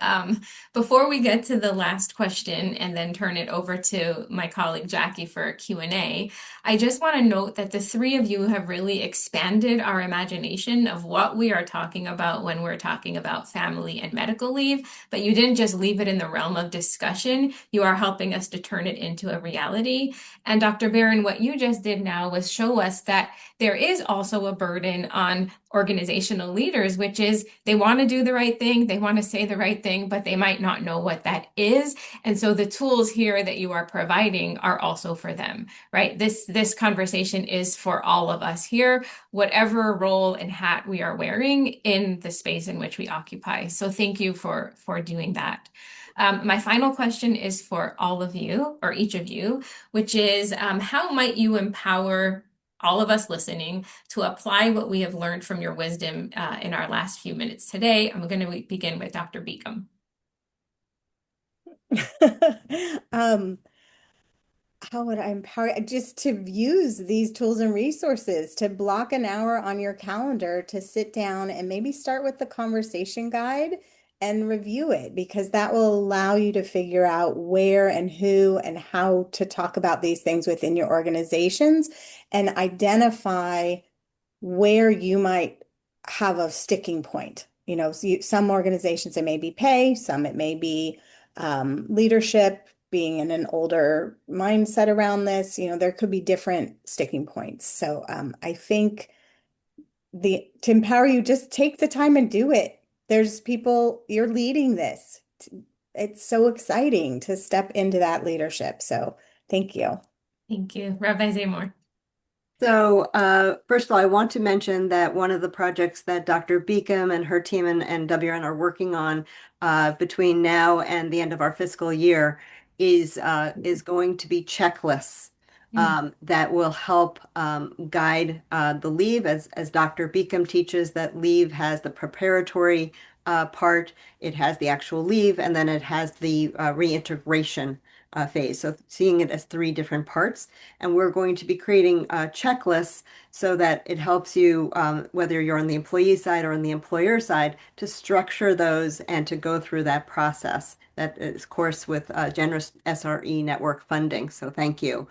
Before we get to the last question and then turn it over to my colleague Jackie for a Q&A, I just want to note that the three of you have really expanded our imagination of what we are talking about when we're talking about family and medical leave, but you didn't just leave it in the realm of discussion. You are helping us to turn it into a reality. And Dr. Barron, what you just did now was show us that there is also a burden on organizational leaders, which is they want to do the right thing, they want to say the right thing, but they might not know what that is. And so the tools here that you are providing are also for them, right? This conversation is for all of us here, whatever role and hat we are wearing in the space in which we occupy. So thank you for doing that. My final question is for all of you, or each of you, which is how might you empower all of us listening to apply what we have learned from your wisdom in our last few minutes today? I'm going to begin with Dr. Beacom. Um, how would I empower just to use these tools and resources to block an hour on your calendar to sit down and maybe start with the conversation guide and review it because that will allow you to figure out where and who and how to talk about these things within your organizations and identify where you might have a sticking point. You know, some organizations it may be pay, some it may be leadership, being in an older mindset around this. You know, there could be different sticking points. So I think to empower you, just take the time and do it. There's people, you're leading this. It's so exciting to step into that leadership. So thank you. Thank you. Rabbi Zamore. So first of all, I want to mention that one of the projects that Dr. Beacom and her team and WN are working on between now and the end of our fiscal year is going to be checklists that will help guide the leave. As Dr. Beacom teaches, that leave has the preparatory part, it has the actual leave, and then it has the reintegration phase. So seeing it as three different parts. And we're going to be creating checklists so that it helps you, whether you're on the employee side or on the employer side, to structure those and to go through that process. That is, of course, with generous SRE Network funding. So thank you.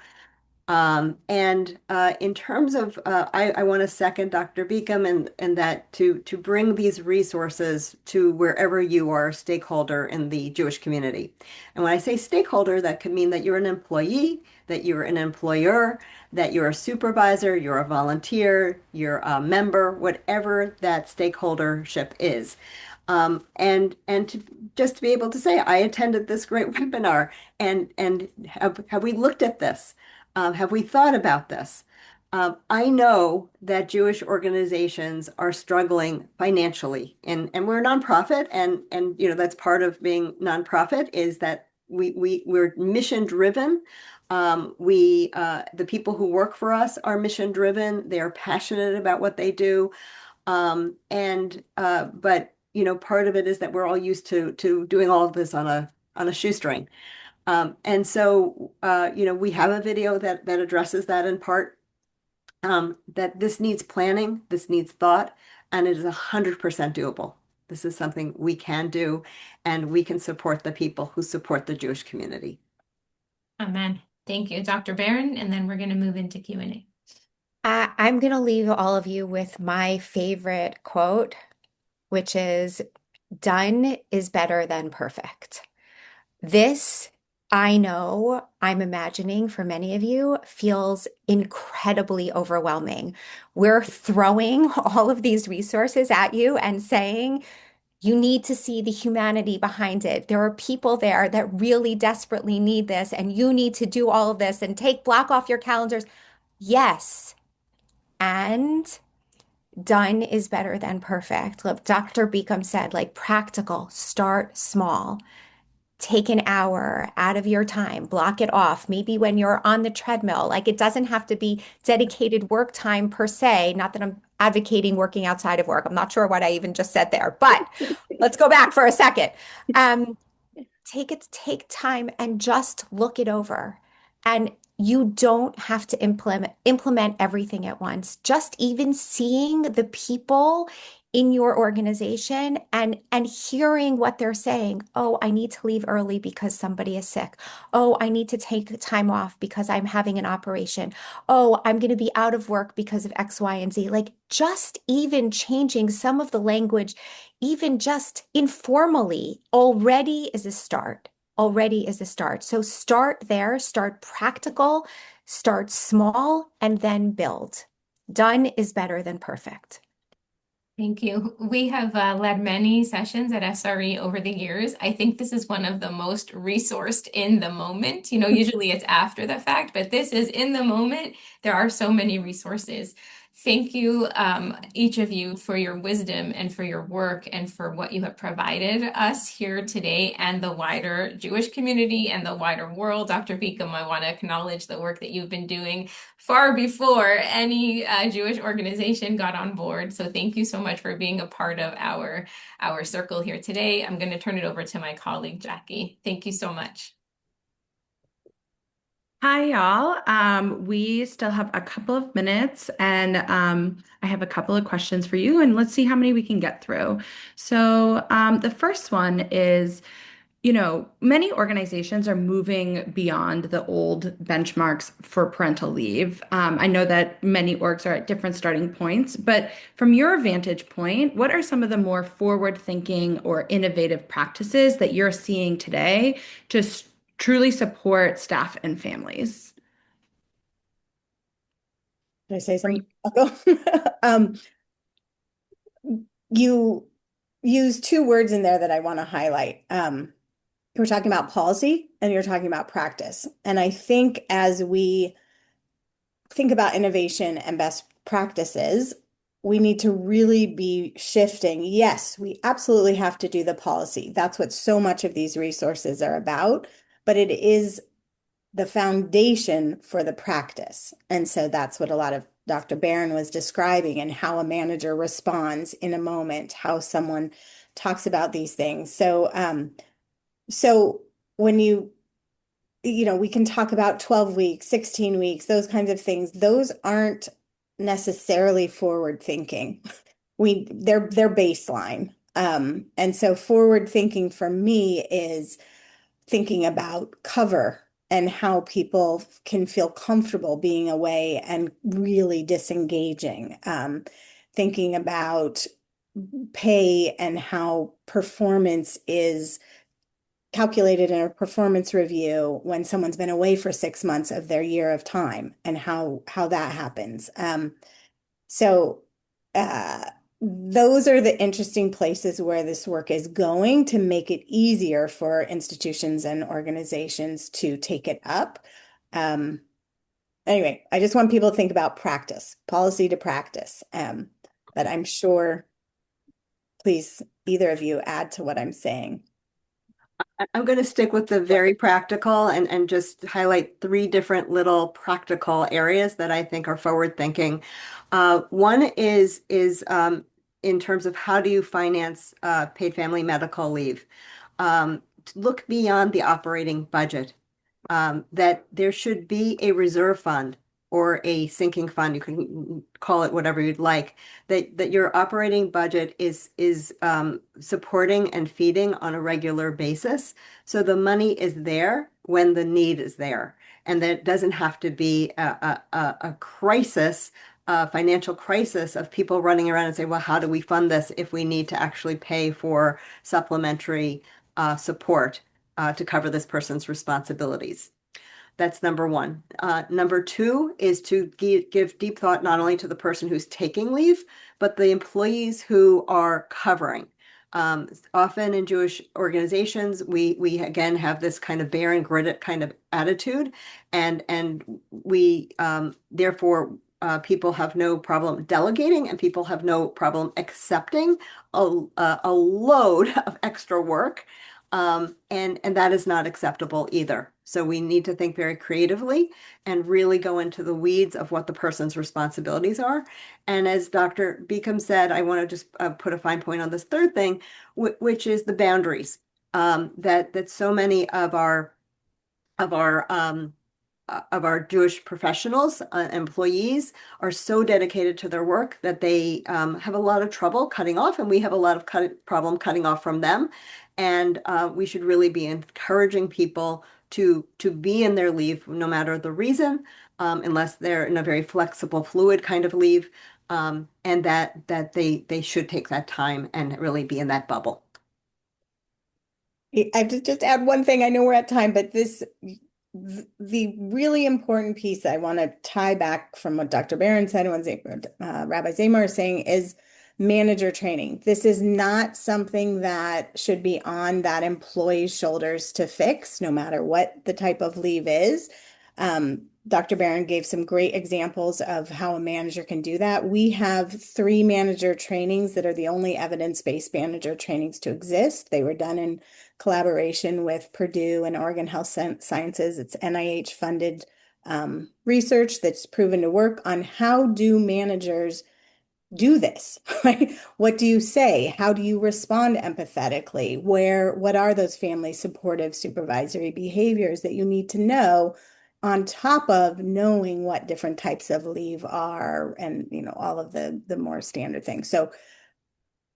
And in terms of, I want to second Dr. Beacom and that to bring these resources to wherever you are a stakeholder in the Jewish community. And when I say stakeholder, that could mean that you're an employee, that you're an employer, that you're a supervisor, you're a volunteer, you're a member, whatever that stakeholdership is. And to just to be able to say, I attended this great webinar, and have we looked at this? Have we thought about this? I know that Jewish organizations are struggling financially, and we're a nonprofit, and you know that's part of being nonprofit is that we're mission driven. The people who work for us are mission driven. They are passionate about what they do, but you know part of it is that we're all used to doing all of this on a shoestring. And so, you know, we have a video that addresses that in part, that this needs planning, this needs thought, and it is 100% doable. This is something we can do, and we can support the people who support the Jewish community. Amen. Thank you, Dr. Barron, and then we're going to move into Q&A. I'm going to leave all of you with my favorite quote, which is, done is better than perfect. This, I know, I'm imagining for many of you, feels incredibly overwhelming. We're throwing all of these resources at you and saying, you need to see the humanity behind it. There are people there that really desperately need this, and you need to do all of this and block off your calendars. Yes. And done is better than perfect. Look, Dr. Beacom said, like practical, start small. Take an hour out of your time, block it off. Maybe when you're on the treadmill, like it doesn't have to be dedicated work time per se. Not that I'm advocating working outside of work. I'm not sure what I even just said there, but let's go back for a second. Take time and just look it over. And you don't have to implement everything at once. Just even seeing the people in your organization and hearing what they're saying. Oh, I need to leave early because somebody is sick. Oh, I need to take time off because I'm having an operation. Oh, I'm going to be out of work because of X, Y, and Z. Like just even changing some of the language, even just informally, already is a start. Already is a start. So start there, start practical, start small, and then build. Done is better than perfect. Thank you. We have led many sessions at SRE over the years. I think this is one of the most resourced in the moment. Usually it's after the fact, but this is in the moment. There are so many resources. Thank you, each of you, for your wisdom and for your work and for what you have provided us here today and the wider Jewish community and the wider world. Dr. Beacom, I want to acknowledge the work that you've been doing far before any Jewish organization got on board. So thank you so much for being a part of our circle here today. I'm going to turn it over to my colleague, Jackie. Thank you so much. Hi, y'all. We still have a couple of minutes, and I have a couple of questions for you, and let's see how many we can get through. So, the first one is, many organizations are moving beyond the old benchmarks for parental leave. I know that many orgs are at different starting points, but from your vantage point, what are some of the more forward-thinking or innovative practices that you're seeing today to truly support staff and families? Did I say something? Um, you use two words in there that I want to highlight. You were talking about policy and you're talking about practice. And I think as we think about innovation and best practices, we need to really be shifting. Yes, we absolutely have to do the policy. That's what so much of these resources are about, but it is the foundation for the practice. And so that's what a lot of Dr. Barron was describing, and how a manager responds in a moment, how someone talks about these things. So when we can talk about 12 weeks, 16 weeks, those kinds of things. Those aren't necessarily forward thinking. They're baseline. And so forward thinking for me is thinking about cover and how people can feel comfortable being away and really disengaging. Thinking about pay and how performance is calculated in a performance review when someone's been away for 6 months of their year of time, and how that happens. So those are the interesting places where this work is going to make it easier for institutions and organizations to take it up. Anyway, I just want people to think about practice, policy to practice. But I'm sure, please, either of you add to what I'm saying. I'm going to stick with the very practical and just highlight three different little practical areas that I think are forward thinking. One is in terms of how do you finance paid family medical leave? Look beyond the operating budget. That there should be a reserve fund or a sinking fund, you can call it whatever you'd like, that your operating budget is supporting and feeding on a regular basis. So the money is there when the need is there. And that it doesn't have to be a crisis, a financial crisis of people running around and say, well, how do we fund this if we need to actually pay for supplementary support to cover this person's responsibilities? That's number one. Number two is to give deep thought not only to the person who's taking leave, but the employees who are covering. Often in Jewish organizations, we again have this kind of bear and grit it kind of attitude, and we therefore people have no problem delegating, and people have no problem accepting a load of extra work. And that is not acceptable either. So we need to think very creatively and really go into the weeds of what the person's responsibilities are. And as Dr. Beacom said, I want to just put a fine point on this third thing, which is the boundaries that so many of our of our Jewish professionals, employees, are so dedicated to their work that they have a lot of trouble cutting off, and we have a lot of problem cutting off from them. And we should really be encouraging people to be in their leave, no matter the reason, unless they're in a very flexible, fluid kind of leave, and that they should take that time and really be in that bubble. I have to just add one thing. I know we're at time, but the really important piece I want to tie back from what Dr. Barron said and what Rabbi Zamore is saying is manager training. This is not something that should be on that employee's shoulders to fix, no matter what the type of leave is. Dr. Barron gave some great examples of how a manager can do that. We have 3 manager trainings that are the only evidence-based manager trainings to exist. They were done in collaboration with Purdue and Oregon Health Sciences. It's NIH funded research that's proven to work on how do managers do this, right? What do you say? How do you respond empathetically? What are those family supportive supervisory behaviors that you need to know on top of knowing what different types of leave are and, all of the more standard things. So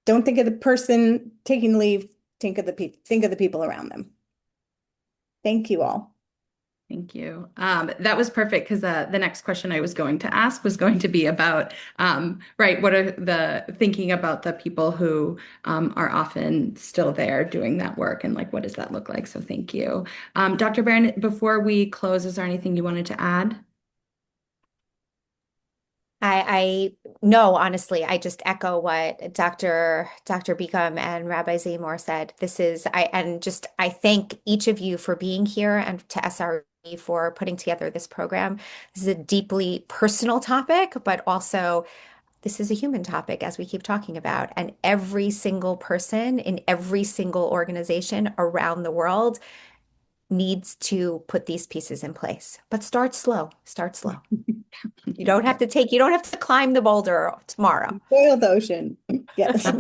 don't think of the person taking leave, think of the people around them. Thank you all. Thank you. That was perfect because the next question I was going to ask was going to be about, right, what are the thinking about the people who are often still there doing that work and like, what does that look like? So thank you. Dr. Barron, before we close, is there anything you wanted to add? No, honestly, I just echo what Dr. Beacom and Rabbi Zamore said. I thank each of you for being here and to SRE for putting together this program. This is a deeply personal topic, but also this is a human topic, as we keep talking about. And every single person in every single organization around the world needs to put these pieces in place. But start slow. Start slow. You don't have to climb the boulder tomorrow. Boil the ocean. Yes.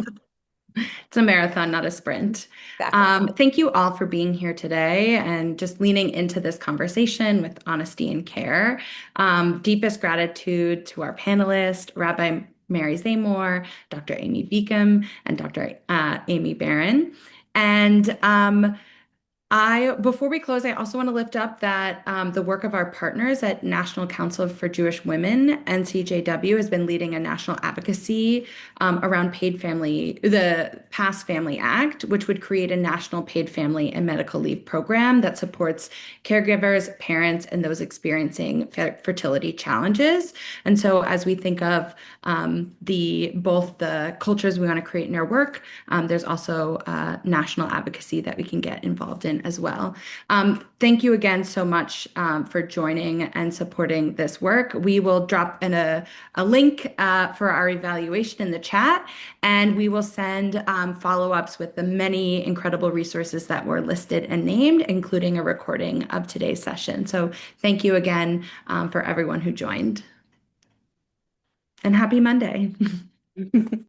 It's a marathon, not a sprint. Exactly. Thank you all for being here today and just leaning into this conversation with honesty and care. Deepest gratitude to our panelists, Rabbi Mary Zamore, Dr. Aimee Beacom, and Dr. Aimee Barron. And before we close, I also want to lift up that the work of our partners at National Council for Jewish Women, NCJW, has been leading a national advocacy around the Pass Family Act, which would create a national paid family and medical leave program that supports caregivers, parents, and those experiencing fertility challenges. And so as we think of both the cultures we want to create in our work, there's also national advocacy that we can get involved in as well. Thank you again so much for joining and supporting this work. We will drop in a link for our evaluation in the chat, and we will send follow-ups with the many incredible resources that were listed and named, including a recording of today's session. So thank you again for everyone who joined. And happy Monday.